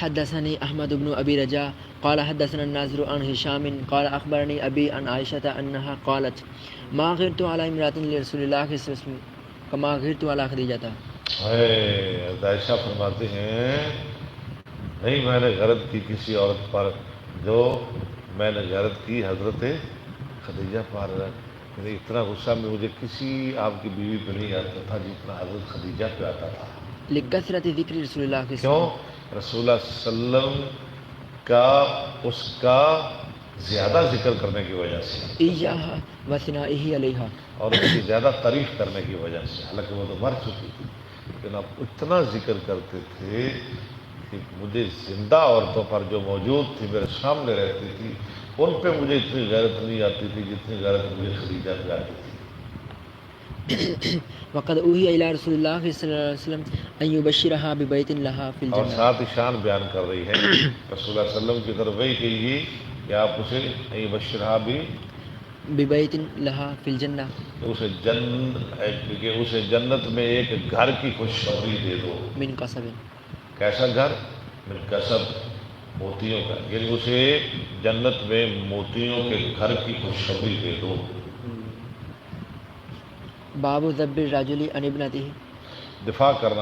حدثني أحمد بن أبي رجاء قال حدثنا الناظر عن هشام قال أخبرني أبي عن عائشة أنها قالت ما غرت على امرأة لرسول الله صلى الله عليه وسلم كما غرت على خديجة. عائشہ فرماتے ہیں نہیں میں نے غرض کی کسی عورت پر جو میں نے غرض کی حضرت خدیجہ پر، یعنی اتنا غصہ میں مجھے کسی آپ کی بیوی پہ نہیں آتا تھا جتنا حضرت خدیجہ پہ آتا تھا. لكثرة ذكر رسول الله صلى الله عليه کیوں؟ وسلم. رسول اللہ صلی اللہ علیہ وسلم کا اس کا زیادہ ذکر کرنے کی وجہ سے إياها وثنائه عليها. اور اس کی زیادہ تعریف کرنے کی وجہ سے، حالانکہ وہ تو مر چکی تھی لیکن اب اتنا ذکر کرتے تھے کہ مجھے زندہ عورتوں پر جو موجود تھی میرے سامنے رہتی تھی ان پہ مجھے اتنی غیرت نہیں آتی تھی جتنی غیرت مجھے خدیجہ پہ آتی تھی. وقد أوحي إلى رسول الله صلى الله عليه وسلم أن يبشرها ببيت لها في اور الجنة. ساتھ ہی شان بیان کر رہی ہے رسول اللہ صلی اللہ علیہ وسلم کی طرف وہی کہی گئی کہ آپ اسے بشرا بھی ببيت لها في الجنة اسے جنت میں ایک گھر کی خوشخبری دے دو. من قصب. کیسا گھر؟ من قصب، موتیوں کا، یعنی اسے جنت میں موتیوں کے گھر کی خوشخبری دے دو. باب ذب الرجل عن ابنته. دفاع کرنا